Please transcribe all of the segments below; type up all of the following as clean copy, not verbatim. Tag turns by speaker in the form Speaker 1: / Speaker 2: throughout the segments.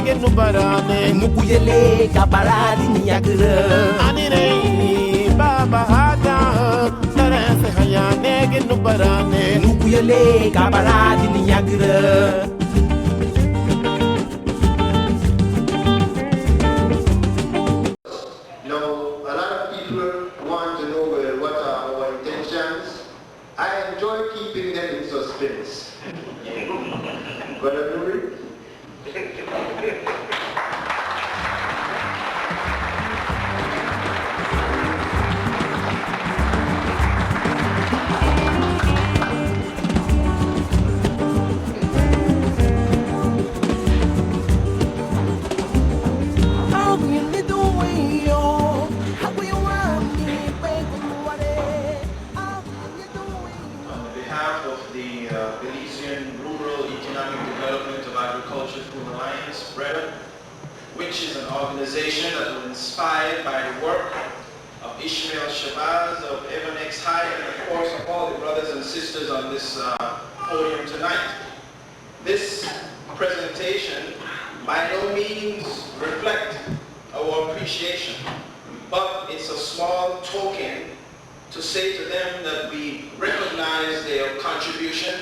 Speaker 1: nege nubarane
Speaker 2: Nukuyele kabaradi niyagre
Speaker 1: Anire baba hada Sarese haya nege nubarane
Speaker 2: Nukuyele kabaradi niyagre
Speaker 3: I enjoy keeping them in suspense. But
Speaker 4: Belizean Rural Economic Development of Agriculture Food Alliance, BREDA, which is an organization that was inspired by the work of Ishmael Shabazz of Evanex High, and of course of all the brothers and sisters on this podium tonight. This presentation by no means reflects our appreciation, but it's a small token to say to them that we recognize their contribution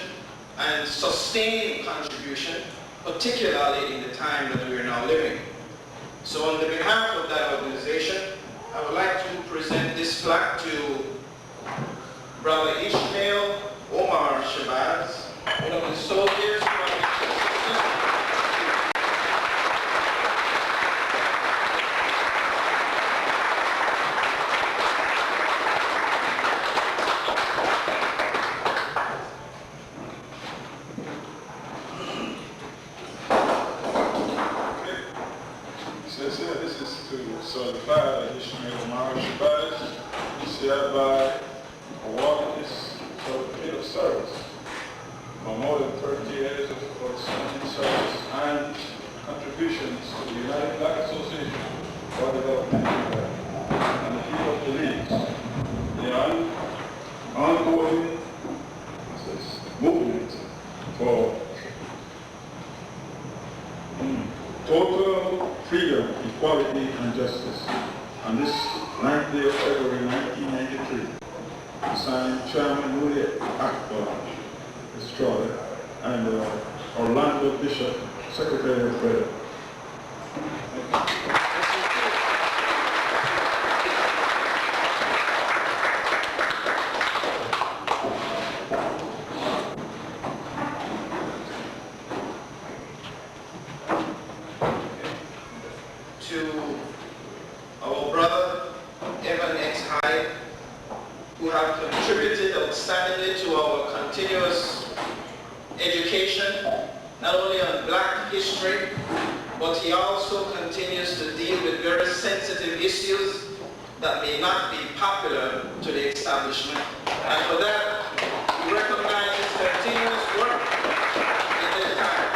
Speaker 4: and sustained contribution, particularly in the time that we are now living. So on the behalf of that organization, I would like to present this plaque to Brother Ishmael Omar Shabazz, one of the soldiers who
Speaker 5: this is to certify Ishmael Omar Shabazz, is hereby awarded this certificate of service for more than 30 years of outstanding service and contributions to the United Black Association for Development and the people of Belize. The ongoing movement for total freedom, equality, and justice. On this 9th day of February 1993, signed Chairman William Akbar, Destroyer, and Orlando Bishop, Secretary of Prayer.
Speaker 4: not only on black history, but he also continues to deal with very sensitive issues that may not be popular to the establishment. And for that, we recognize his continuous work in this time.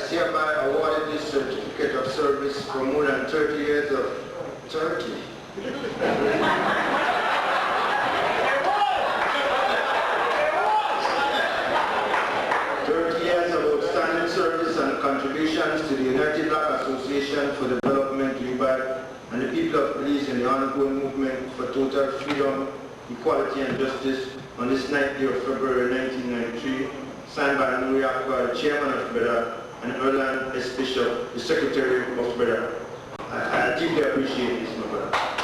Speaker 3: Hereby awarded this certificate of service for more than 30 years of 30 years of outstanding service and contributions to the United Black Association for Development, UBAD, and the people of Belize in the ongoing movement for total freedom, equality, and justice on this 9th day of February 1993, signed by Nuri Akbar, the chairman of BEDA, and Erland S. Bishop, the secretary of BEDA. I deeply appreciate this, my brother.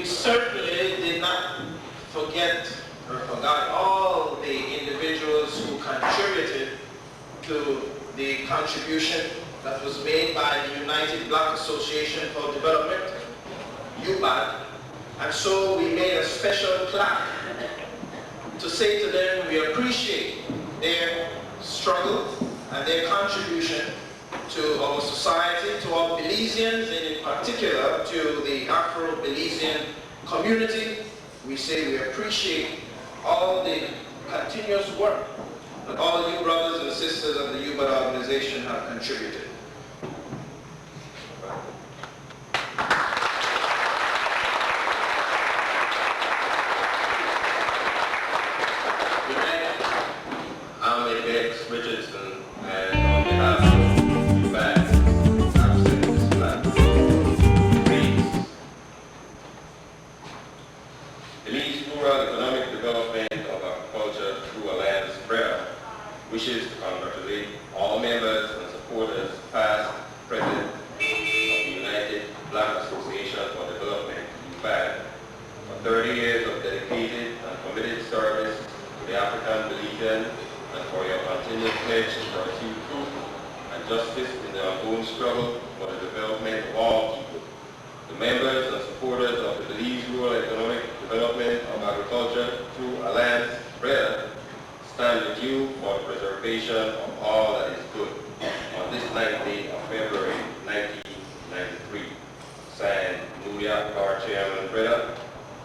Speaker 4: certainly did not forget or forgot all the individuals who contributed to the contribution that was made by the United Black Association for Development, UBAD. And so we made a special plaque to say to them we appreciate their struggle and their contribution to our society, to our Belizeans, and in particular to the Afro-Belizean community. We say we appreciate all the continuous work that all you brothers and sisters of the UBAD organization have contributed.
Speaker 6: Richardson, and on behalf of UBAD, absent this flag, reads, Belize Rural Economic Development of Agriculture through Alliance BREA wishes to congratulate all members and supporters, past, present, of the United Black Association for Development, UBAD, for 30 years of dedicated and committed service to the African Belizean, and for your continued pledge to achieve truth and justice in the ongoing struggle for the development of all people. The members and supporters of the Belize Rural Economic Development of Agriculture through Alliance BREA stand with you for the preservation of all that is good on this 9th day of February 1993. Signed, New York Car Chairman BREA,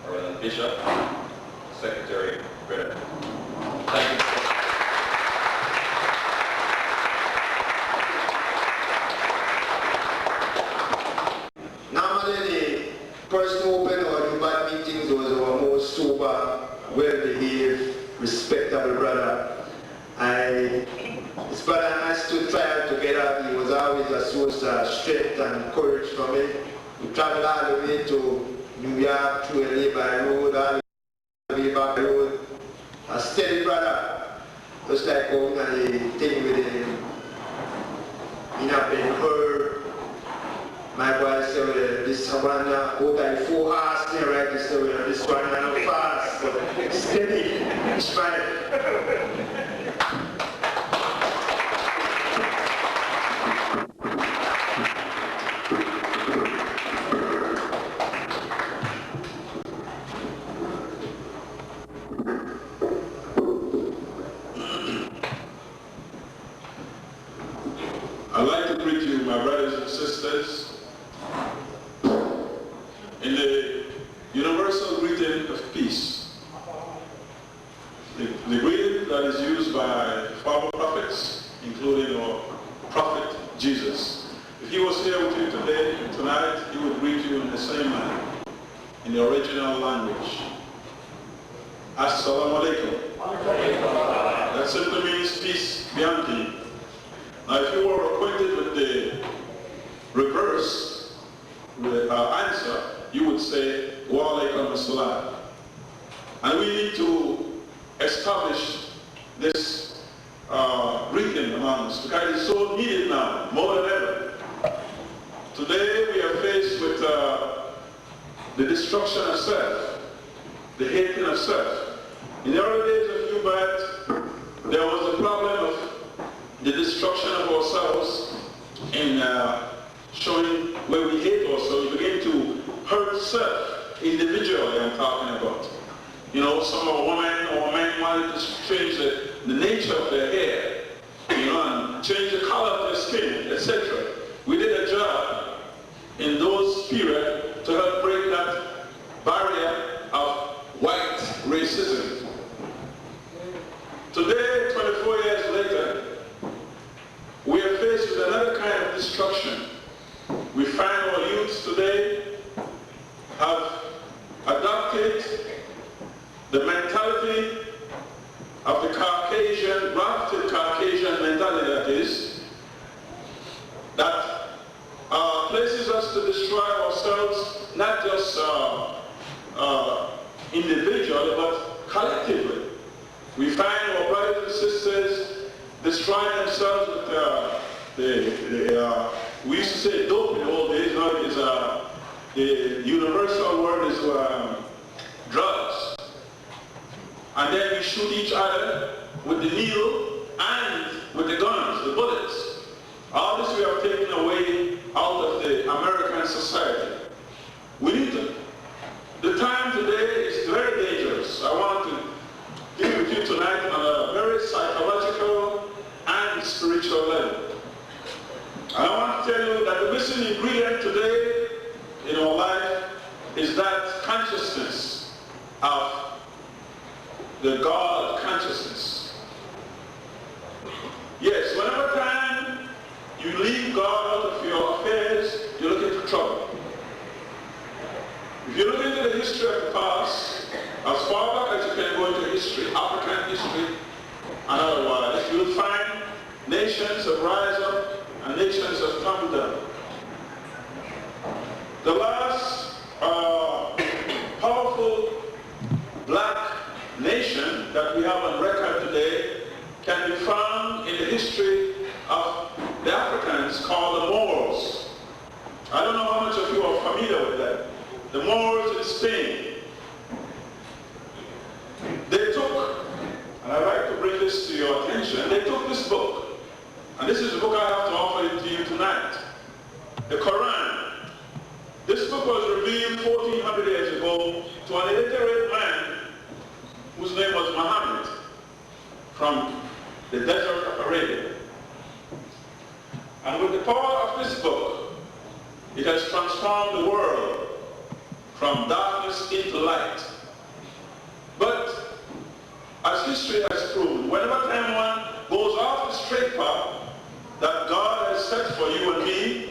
Speaker 6: Roland Bishop, Secretary BREA. Thank you.
Speaker 3: First open our UBAD meetings was our most sober, well-behaved, respectable brother. This brother has to try together. He was always a source of strength and courage for me. We traveled all the way to New York through LA by road, all the way back road. A steady brother, just like how the thing with him, he not been hurt. My boy said, well, this one out by 4 hours there, right? He said, well, this one not fast, but steady. It's fine.
Speaker 5: I'd like to greet you, my brothers and sisters, in the universal greeting of peace. The greeting that is used by former prophets, including our prophet Jesus. If he was here with you today, tonight, he would greet you in the same manner, in the original language. Assalamu alaikum. That simply means peace be unto you. Now, if you were acquainted with the reverse answer, you would say, wa alaikum assalam. And we need to establish this greeting among us because it's so needed now, more than ever. Today we are faced with the destruction of self, the hating of self. In the early days of UBAD, there was the problem of the destruction of ourselves in showing where we hate ourselves. We begin to hurt self, individually I'm talking about. You know, some of women or men wanted to change the nature of their hair, you know, and change the color of their skin, etc. We did a job in those periods to help break that barrier of white racism. Today, 24 years later, we are faced with another kind of destruction. We find our youths today have adopted the mentality of the Caucasian, grafted Caucasian mentality, that is, that places us to destroy ourselves, not just individually, but collectively. We find our brothers and sisters destroying themselves with we used to say dope in the old days, now it is the universal word is drugs. And then we shoot each other with the needle and with the guns, the bullets. All this we have taken away out of the American society. We need to, the time today is very dangerous. I want to deal with you tonight on a very psychological and spiritual level. And I want to tell you that the missing ingredient today in our life is that consciousness of the God consciousness. Yes, whenever time you leave God out of your affairs, you look into trouble. If you look into the history of the past, as far back as you can go into history, African history and otherwise, you will find nations have rise up and nations have tumbled down. The last powerful black nation that we have on record today can be found in the history of the Africans called the Moors. I don't know how much of you are familiar with that. The Moors in Spain. They took, and I'd like to bring this to your attention, they took this book, and this is the book I have to offer to you tonight, the Quran. This book was revealed 1400 years ago to an illiterate man whose name was Muhammad from the desert of Arabia. And with the power of this book, it has transformed the world from darkness into light. But as history has proved, whenever time one goes off the straight path that God has set for you and me,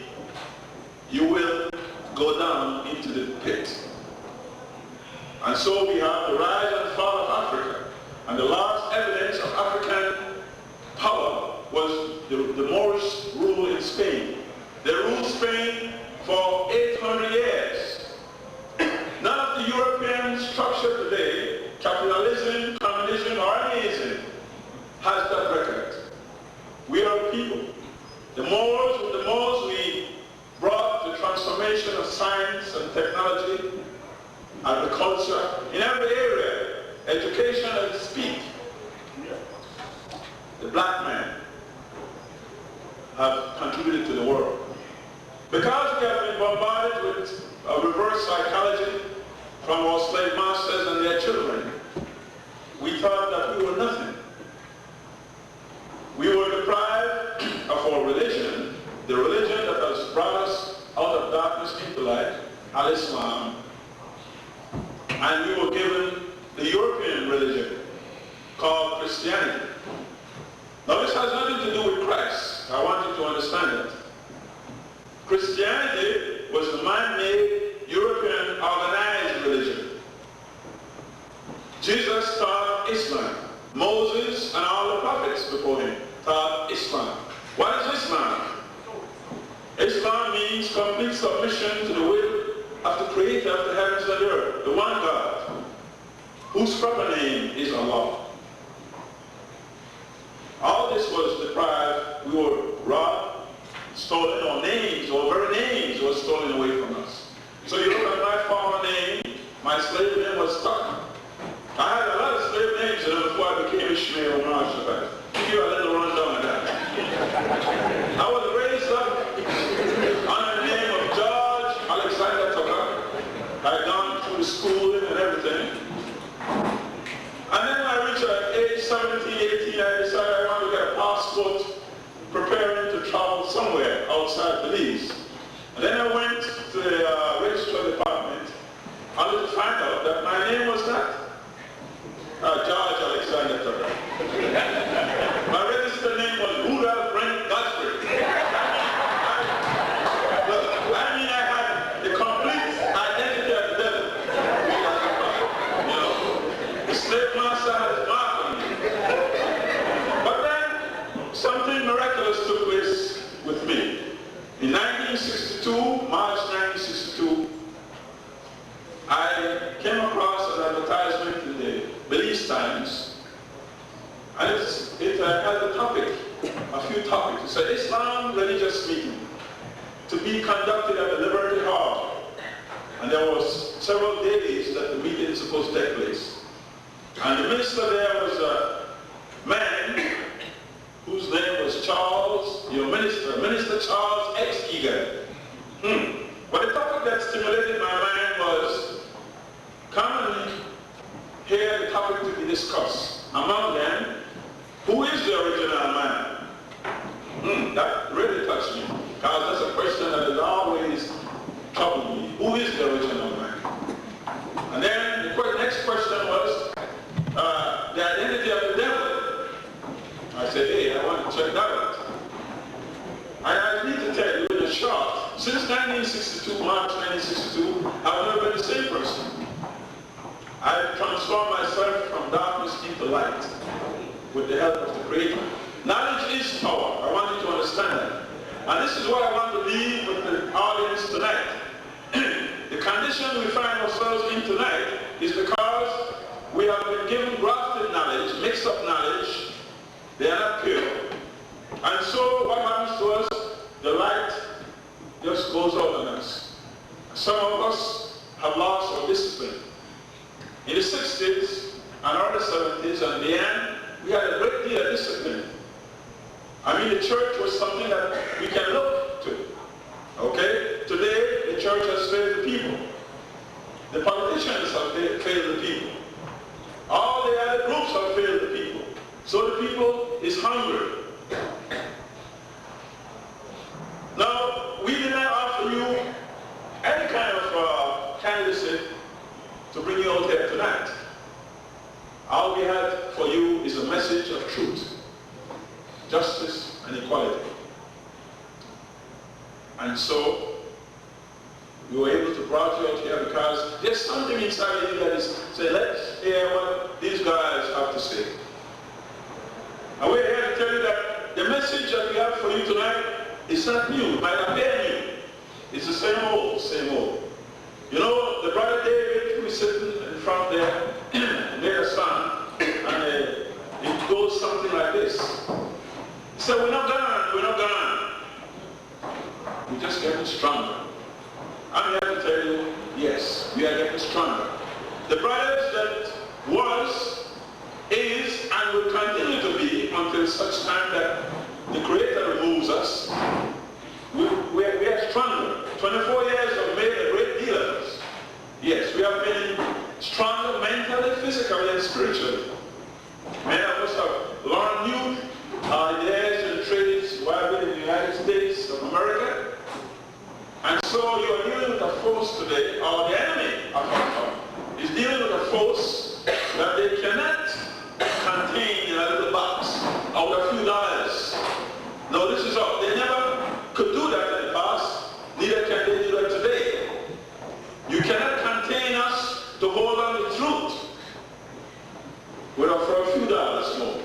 Speaker 5: you will go down into the pit. And so we have the rise and fall of Africa. And the last evidence of African power was the Moorish rule in Spain. They ruled Spain for 800 years. None of the European structure today, capitalism, communism, or anything, has that record. We are people. The Moors, with the Moors, we brought the transformation of science and technology, agriculture, in every area, education and speech. The black man have contributed to the world. Because we have been bombarded with a reverse psychology from our slave masters and their children, we thought that we were nothing. We were deprived of our religion, the religion that has brought us out of darkness into light, Al-Islam, and we were given the European religion called Christianity. Now this has nothing to do with Christ. I want you to understand that. Christianity was the man-made European organized religion. Jesus taught Islam. Moses and all the prophets before him taught Islam. What is Islam? Islam means complete submission to the will of the Creator of the heavens and the earth, the one God, whose proper name is Allah. All this was deprived. We were robbed, stolen. Our names, our very names were stolen away from us. So you look at my former name, my slave name was stuck. I had a lot of slave names before I became Ishmael Shabbat. Give you a little rundown of that. I was raised up under the name of George Alexander Tucker. I had gone through the schooling and everything. And then when I reached age 17, 18, I decided I wanted to get a passport, preparing to travel somewhere outside Belize. And then I went to the registrar department only to find out that my name was not George Alexander Tucker. My registered name was Rudolph Brent Godfrey. I mean, I had the complete identity of the devil. You know, the slave master had his mark on me. But then, something miraculous took place with me. In 1962, March 1962, I came across an advertisement in the Belize Times, and it had a topic, a few topics. It said, Islam religious meeting to be conducted at the Liberty Hall and there was several days that the meeting is supposed to take place. And the minister there was a man whose name was Charles, your Minister Charles X. Egan. But the topic that stimulated my mind was, come and hear the topic to be discussed. Among them, who is the original man? That really touched me, because that's a question that has always troubled me. Who is the original man? And then the next question was the identity of the devil. I said, hey, I want to check that out. And I need to tell you in a short, since 1962, March 1962, I've never been the same person. I've transformed myself from darkness into light with the help of the Creator. Knowledge is power. I want you to understand that. And this is what I want to leave with the audience tonight. The condition we find ourselves in tonight is because we have been given grafted knowledge, mixed up knowledge. They are not pure. And so what happens to us? The light just goes out on us. Some of us have lost our discipline. In the 60s and early 70s and beyond, we had a great deal of discipline. I mean, the church was something that we can look to. Okay? Today, the church has failed the people. The politicians have failed the people. All the other groups have failed the people. So the people is hungry. Now, we did not offer you any kind of candidacy to bring you out here tonight. All we had for you is a message of truth, justice, and equality. And so, we were able to brought you out here because there's something inside of you that is saying, let's hear what these guys have to say. And we're here to tell you that the message that we have for you tonight is not new. It might appear new. It's the same old, same old. You know, the brother David, who is sitting in front there, made a song, and it goes something like this. He said, we're not gone, we're not gone. We're just getting stronger. I'm here to tell you, yes, we are getting stronger. The brothers that was, is, and will continue to be until such time that the Creator removes us, we are stronger. 24 years have made a great deal of us. Yes, we have been stronger mentally, physically, and spiritually. Many of us have learned new ideas and trades while we're in the United States of America. And so you are dealing with a force today, or the enemy of our God is dealing with a force that they cannot contain in a little box or with a few dollars. No, this is all. They never could do that in the past, neither can they do that today. You cannot contain us to hold on to truth without for a few dollars more.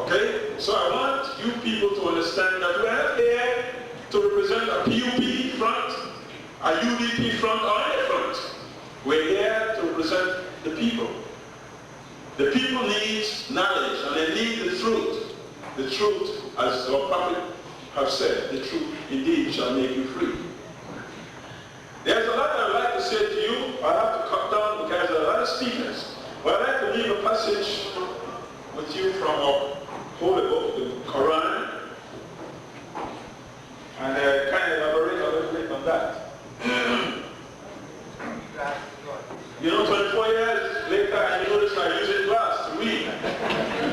Speaker 5: Okay? So I want you people to understand that we are here to represent a PUP front, a UDP front, or any front. We're here to represent the people. The people need knowledge, and they need the truth. The truth, as our prophet have said, the truth indeed shall make you free. There's a lot I'd like to say to you. I have to cut down because there are a lot of speakers. But I'd like to leave a passage with you from our holy book, the Quran, and kind of elaborate a little bit on that. You know, 24 years later, and you notice I use it glass to read.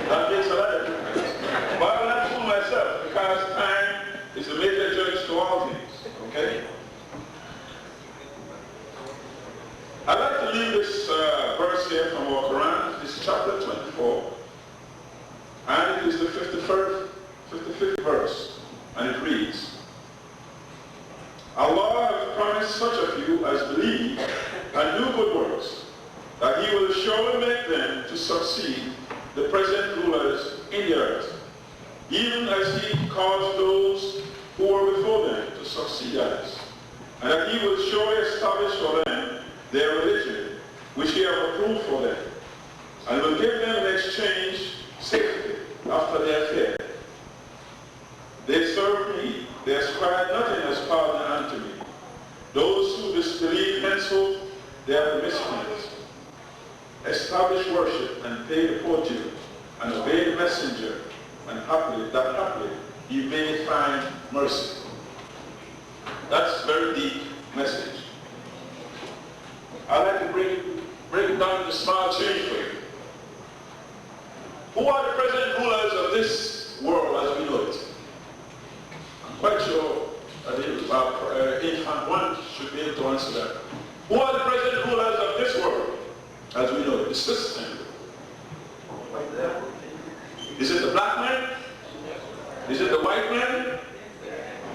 Speaker 5: That makes a lot of difference. But I will not fool myself, because time is the major judge to all things. Okay? I'd like to leave this verse here from our Quran. This is chapter 24. And it is the 55th verse. And it reads, Allah has promised such of you as believe and do good works, that He will surely make them to succeed the present rulers in the earth, even as He caused those who were before them to succeed others, and that He will surely establish for them their religion, which He has approved for them, and will give them in exchange safety after their fear. They serve me, they ascribe nothing as partner unto me. Those who disbelieve cancel their promiscuity, establish worship and pay the fortune, and obey the messenger, and happily you may find mercy. That's a very deep message. I'd like to break it down into small change for you. Who are the present rulers of this world as we know it? I'm quite sure infant one should be able to answer that. Who are the present rulers of this world as we know it? The system. Is it the black man? Is it the white man?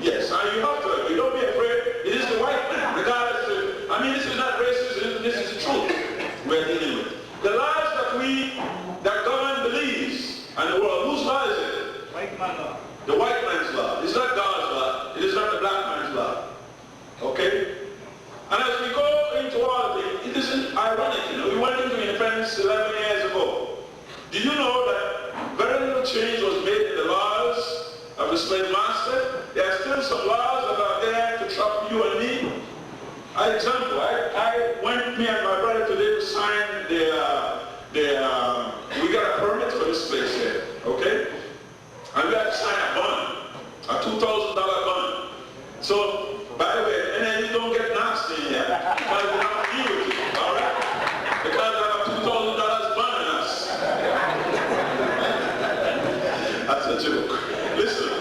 Speaker 5: Yes, and you have to, you don't be afraid, it is the white man, regardless of, I mean, this is not racism, this is the truth we're dealing with. The laws that govern Belize and the world, whose law is it?
Speaker 4: White man law.
Speaker 5: The white man's law. It's not God's law, it is not the black man's law. Okay? And as we go into all of it, it isn't ironic, you know, we went into independence 11 years ago. Did you know that very little change was made in the laws of the slave master? There are still some laws that are there to trap you and me. Example, I went, me and my brother today to sign we got a permit for this place here, okay? And we had to sign a bond, a $2,000 bond. So, by the way, and then you don't get nasty in here, because we're not deal with you, all right? Because I have $2,000 bond on us. That's a joke. Listen,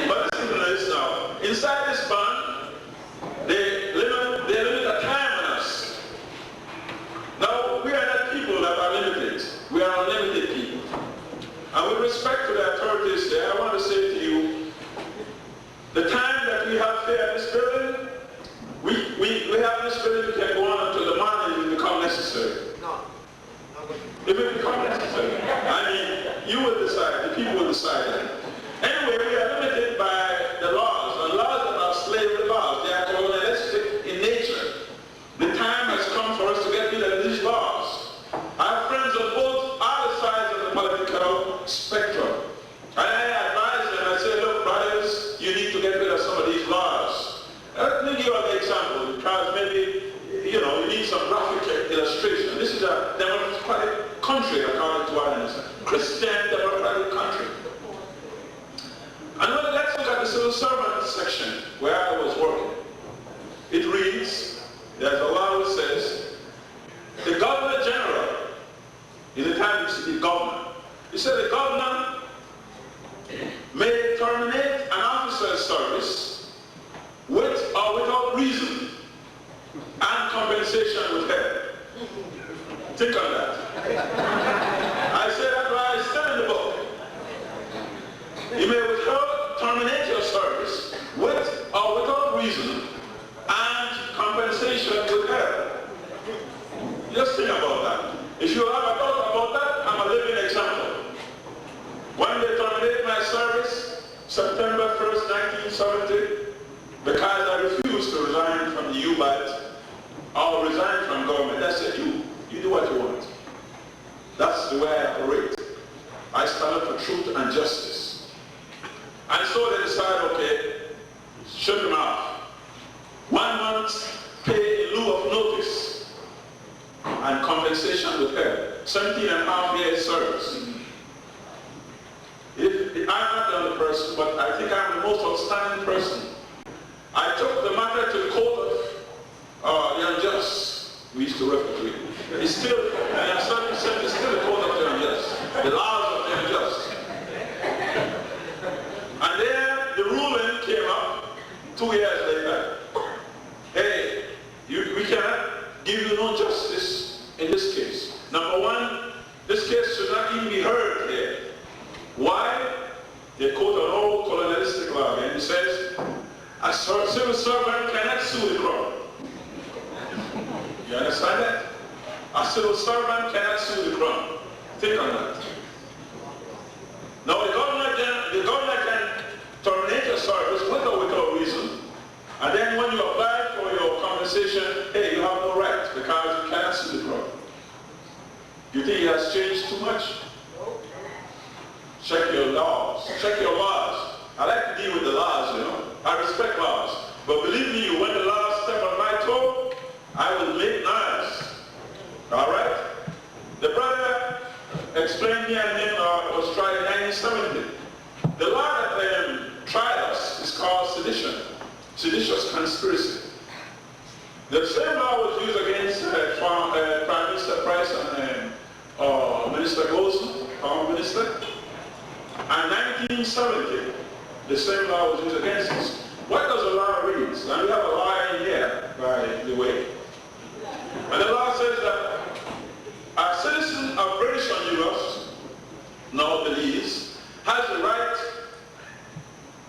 Speaker 5: but listen to this now. Inside this bond, they limit the time on us. Now, we are not people that are limited. We are unlimited people. And with respect to the authorities there, I want to say to you, the time that we have here in this building, we have this building, we can go on until the morning if it becomes necessary. If it becomes necessary. I mean, you will decide, the people will decide that. Anyway, we are limited by the laws, and laws that are slavery laws. They are colonialistic in nature. The time has come for us to get rid of these laws. I have friends on both other sides of the political spectrum. And I advise them, I say, look, brothers, you need to get rid of some of these laws. Let me give you an example, because maybe, you know, you need some graphic illustration. This is a democratic country, according to our understanding. Christian democratic country. And let's look at the civil servant section where I was working. It reads, there's a law that says, the Governor General, in the time you see the governor, he said the governor may terminate an officer's service with or without reason and compensation withheld. Think on that. I said that's why it's still in the book. You may terminate your service with or without reason and compensation withheld. Just think about that. If you have a thought about that, I'm a living example. When they terminated my service, September 1st, 1970, because I refused to resign from the UBAD or resign from government, I said, you do what you want. That's the way I operate. I stand up for truth and justice. And so they decided, okay, shut him off. 1 month's pay in lieu of notice and compensation withheld. 17.5 years service. I'm not the only person, but I think I'm the most outstanding person. I took the matter to the court of the unjust. We used to refer to it. It's still, and I started to say, it's still the court of the unjust. The laws of the unjust. And there, the ruling came up 2 years later. Hey, we cannot give you no justice in this case. Number one, this case should not even be heard here. Why? They quote an old colonialistic law, and it says, a civil servant cannot sue the crown. You understand that? A civil servant cannot sue the crown. Think on that. Now the governor can terminate your service with or without reason, and then when you apply for your compensation, hey, you have no right because you cannot sue the crown. You think it has changed too much? Check your laws. Check your laws. I like to deal with the laws, you know. I respect laws. But believe me, when the laws step on my toe, conspiracy. The same law was used against Prime Minister Price and Minister Golson, former minister. And 1970, the same law was used against us. What does the law read? And we have a law in here, by the way. And the law says that a citizen of British Honduras, now Belize, has the right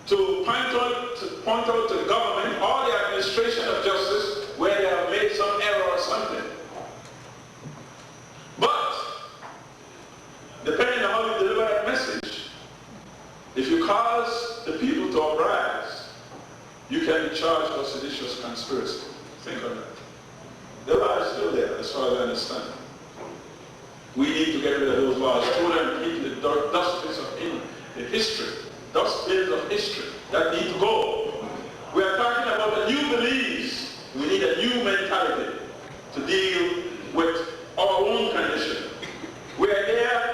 Speaker 5: to point out to the government or the administration of justice where they have made some error or something. But, depending on how you deliver that message, if you cause the people to uprise, you can be charged for seditious conspiracy. Think of that. The law is still there, as far as I understand. We need to get rid of those laws, throw them into the dustbins of history. Dustbins of history that need to go. We are talking about a new Belize. We need a new mentality to deal with our own condition. We are here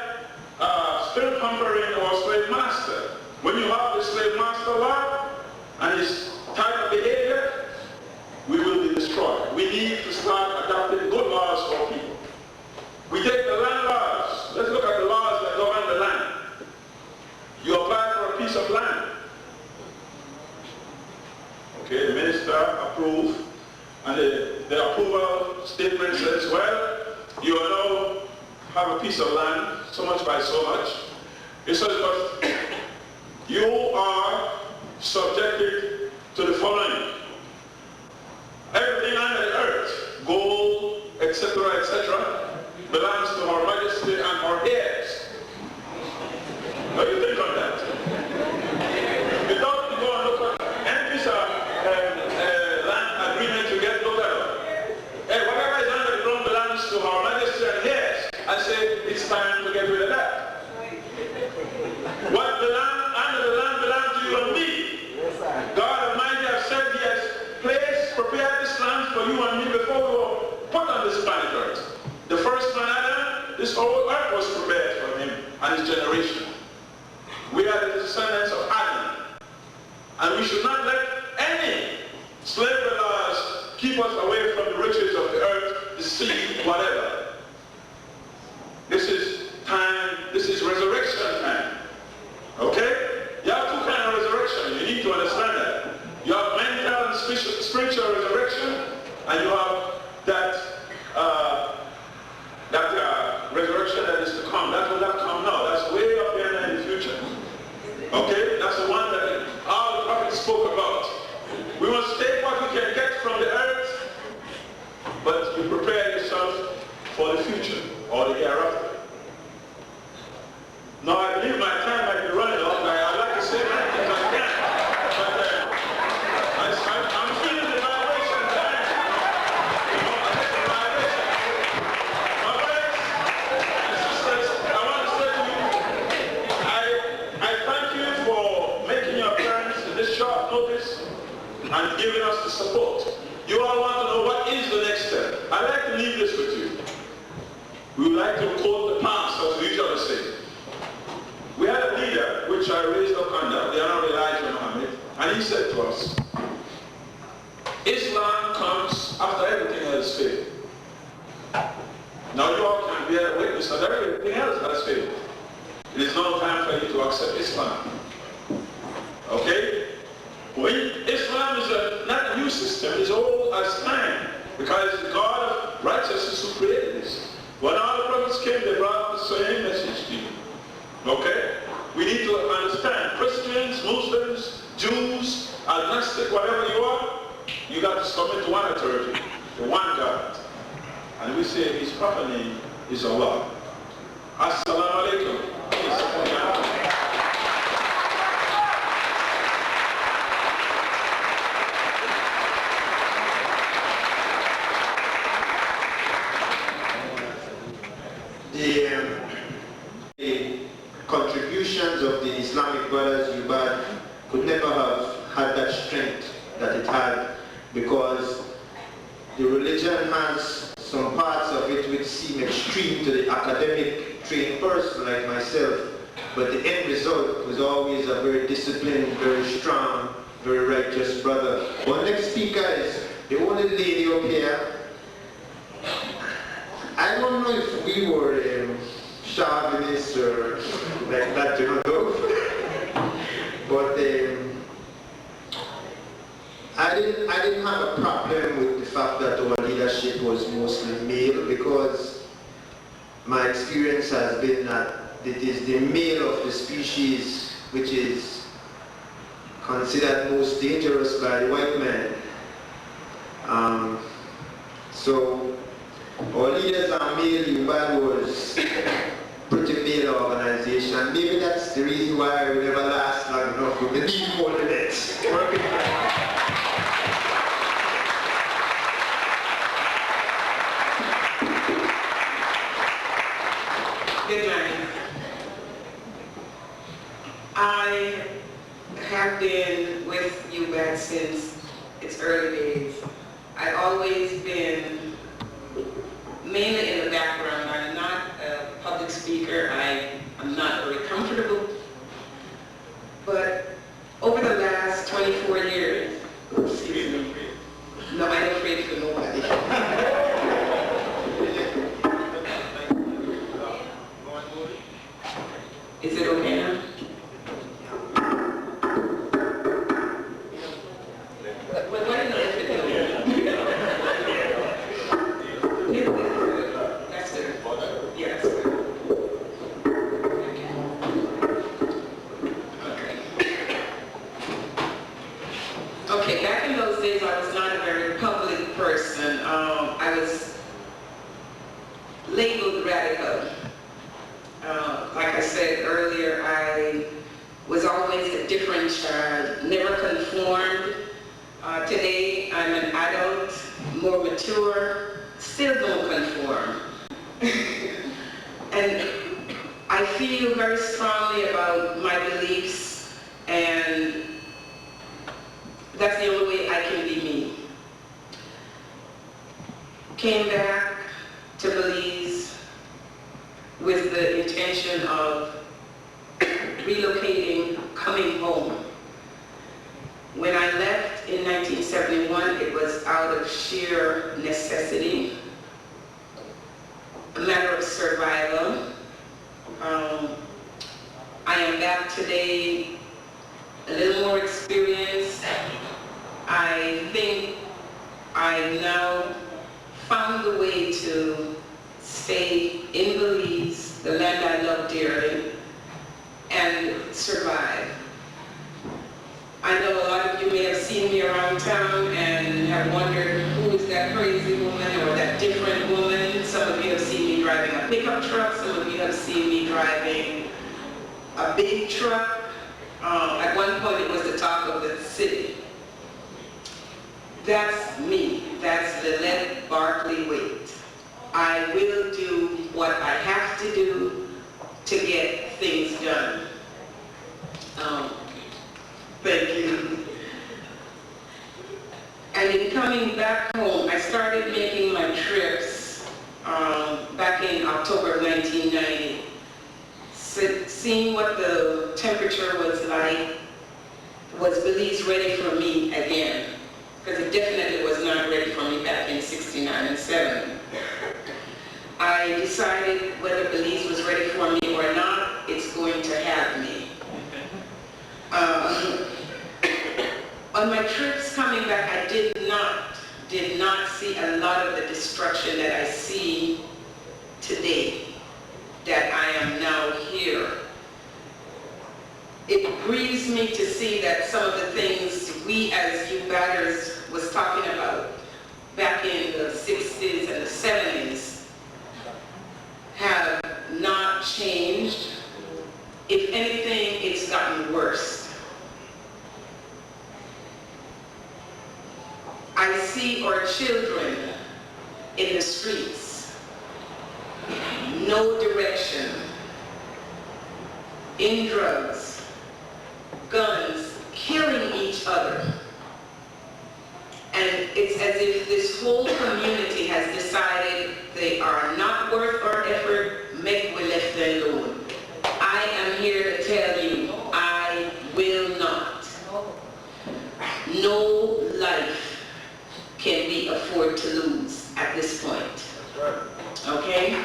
Speaker 5: still comparing our slave master. When you have the slave master law and his type of behavior, we will be destroyed. We need to start adopting good laws for people. We take the land laws. Let's look at the laws that govern the land. You apply for a piece of land. Okay, the minister approved, and the approval statement says, well, you will now have a piece of land, so much by so much. It says, but you are subjected to the following. Everything under the earth, gold, etc., belongs to Her Majesty and her heirs. What do you think on that? You don't go and look at any piece of land agreement you get, look at it. Hey, whatever is under the ground belongs to Her Majesty and heirs. I say it's time to get rid of that. What under the land belongs to you and me. God Almighty has said He has prepared this land for you and me before we were put on this planet Earth. The first man Adam, this whole earth was prepared for him and his generation. We are the descendants of Adam. And we should not let any slavery laws keep us away from the riches of the earth, the sea, whatever. This is time, this is resurrection time. Okay? You have two kinds of resurrection. You need to understand that. You have mental and spiritual resurrection, and you have that resurrection that is to come. That will not come now. That's way up there in the future. Okay? That's the one that all the prophets spoke about. We must take what we can get from the earth, but you prepare yourself for the future or the hereafter. Now, I believe my time might be running out. I'd like to say many things I can, but I'm feeling the vibration time. You know, I get the vibration. My brothers and sisters, I want to say to you, I thank you for making your appearance in this short notice and giving us the support. You all want to know what is the next step. I'd like to leave this with you. We would like to quote the past, as we usually say. We had a leader, which I raised up under, the Honorable Elijah Muhammad, and he said to us, Islam comes after everything else failed. Now you all can bear witness that everything else has failed. It is no time for you to accept Islam. Okay? Islam is not a new system, it's old as time, because it's the God of righteousness who created this. When all the prophets came, they brought the same message to you. Okay? We need to understand Christians, Muslims, Jews, agnostic, whatever you are, you got to submit to one authority, the one God. And we say his proper name is Allah. Assalamu alaikum.
Speaker 3: The contributions of the Islamic Brothers UBAD could never have had that strength that it had, because the religion has some parts of it which seem extreme to the academic trained person like myself, but the end result was always a very disciplined, very strong very righteous brother. Our next speaker is the only lady up here. I don't know if we were chauvinists or like that, you know, but I didn't have a problem with the fact that our leadership was mostly male, because my experience has been that it is the male of the species which is considered most dangerous by the white man. So our leaders are male. UBAD was pretty male organization. Maybe that's the reason why we never last long enough. We need more than it.
Speaker 7: Good morning. I have been with UBAD since its early days. I've always been mainly in the background. I'm not a public speaker. I'm not very comfortable. But over the last 24 years, excuse me, no, I don't pray for nobody. Is it okay now? Well, what is it? That's good. Yes. Okay, back in those days, I was not a very public person. I was labeled radical. Like I said earlier, I was always a different child, never conformed. Today, I'm an adult, more mature, still don't conform. And I feel very strongly about my beliefs, and that's the only way I can be me. Came back to Belize with the intention of relocating, coming home. When I left in 1971, it was out of sheer necessity, a matter of survival. I am back today, a little more experienced. I think I now found a way to stay in Belize, the land I love dearly, and survive. I know a lot of you may have seen me around town and have wondered who is that crazy woman or that different woman. Some of you have seen me driving a pickup truck, some of you have seen me driving a big truck. At one point it was the talk of the city. That's me. That's Lynette Barkley Waite. I will do what I have to do to get things done. Thank you. And in coming back home, I started making my trips back in October of 1990. Seeing what the temperature was like, was Belize ready for me again? Because it definitely was not ready for me back in 69 and 70. I decided whether Belize was ready for me or not, it's going to have me. On my trips coming back, I did not see a lot of the destruction that I see today, that I am now here. It grieves me to see that some of the things we as UBADers was talking about back in the 60s and the 70s have not changed. If anything, it's gotten worse. I see our children in the streets, no direction, in drugs, guns, killing each other. And it's as if this whole community has decided they are not worth our effort, make we left them alone. I am here to tell you, I will not. afford to lose at this point. Okay?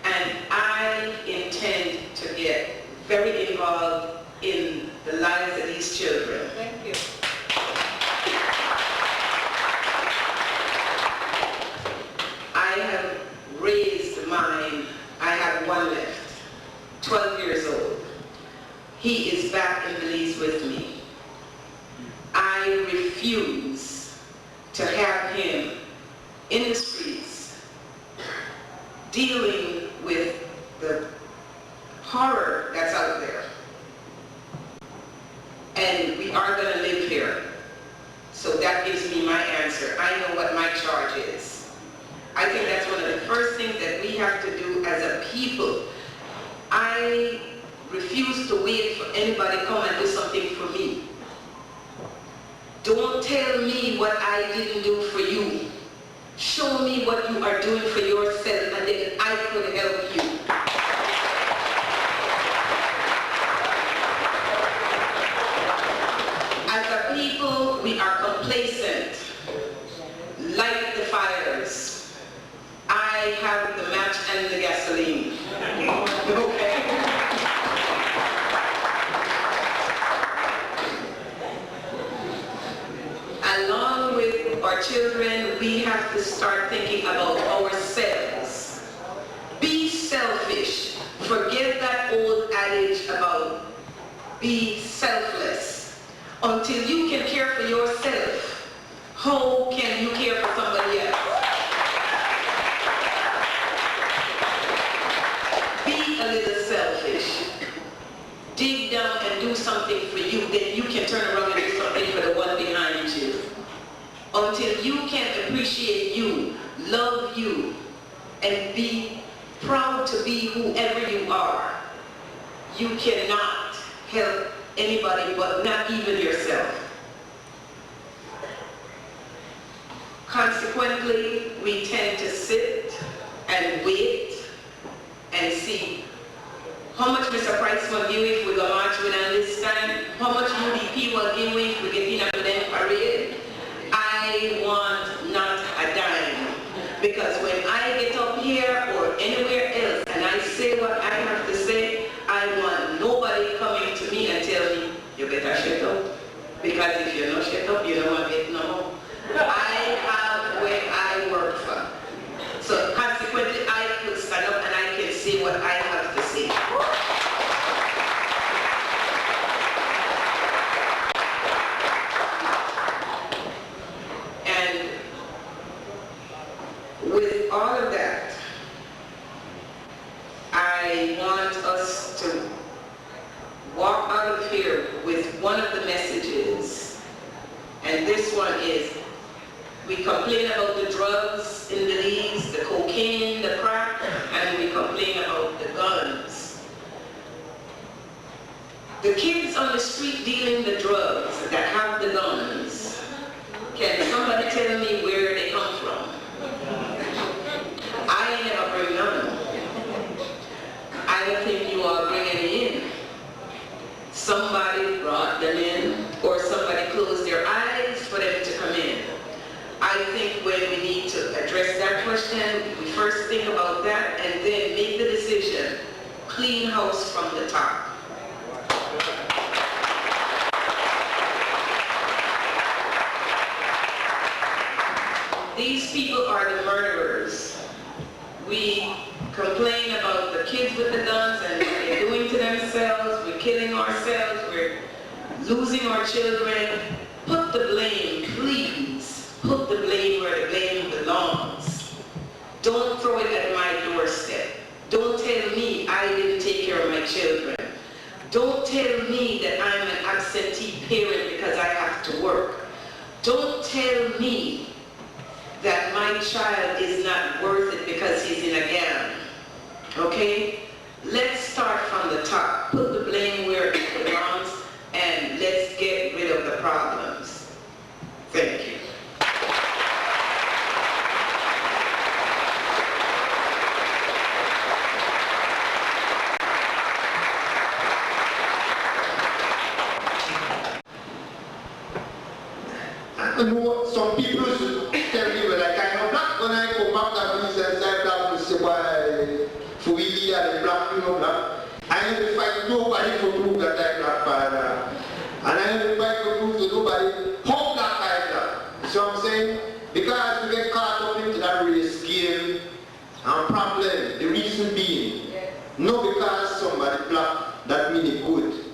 Speaker 7: And I intend to get very involved in the lives of these children.
Speaker 8: Thank you.
Speaker 7: I have raised mine. I have one left, 12 years old. He is back in Belize with me. I refuse to have him in the streets dealing with the horror that's out there. And we are going to live here. So that gives me my answer. I know what my charge is. I think that's one of the first things that we have to do as a people. I refuse to wait for anybody to come and do something for me. Don't tell me what I didn't do for you. Show me what you are doing for yourself, and then I could help you. As a people, we are complacent. Light the fires. I have the match and the gasoline. Okay? Along with our children, we have to start thinking about ourselves. Be selfish. Forget that old adage about be selfless. Until you can care for yourself, how can you care for somebody else? Be a little selfish. Dig down and do something for you, then you can turn around and do something for the one behind you. Until you can appreciate you, love you, and be proud to be whoever you are, you cannot help anybody but not even yourself. Consequently, we tend to sit and wait and see how much Mr. Price will give if we go march with on this time, how much UDP will give if we get in after them parade. I want not a dime. Because when I get up here or anywhere else and I say what I have to say, I want nobody coming to me and tell me, you better shut up. Because if you're not shut up, you don't want to get no more. I have where I work for. So consequently, I could stand up and I can say what I have to say. And with all of that, I want us to walk out of here with one of the messages. And this one is, we complain about the drugs in Belize, the cocaine, the crack, and we complain about the guns. The kids on the street dealing the drugs that have the guns, can somebody tell me where they come from? I ain't never bring none. I don't think you all bring any in. Somebody brought them in, or somebody closed their eyes for them to come in. I think when we need to address that question, we first think about that and then make the decision. Clean house from the top. These people are the murderers. We complain about the kids with the guns and what they're doing to themselves. We're killing ourselves. We're losing our children. Put the blame, please. Put the blame where the blame belongs. Don't throw it at my doorstep. Don't tell me I didn't take care of my children. Don't tell me that I'm an absentee parent because I have to work. Don't tell me that my child is not worth it because he's in a gang. Okay? Let's start from the top. Put the blame where it belongs and let's get rid of the problems. Thank you.
Speaker 3: you know, some people tell me, well, like I'm black. When I come back to Belize and say black, we say, why, for we are the black, you know, black. I never fight nobody for proof that I'm black, father. And I never fight for proof to nobody how black I black. So I'm saying, because we get caught up into that race game and problem, the reason being, not because somebody black, that mean it good.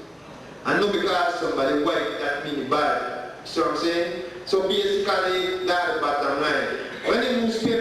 Speaker 3: And not because somebody white, that mean it bad. So I'm saying, so basically, that's the bottom line. When the newspaper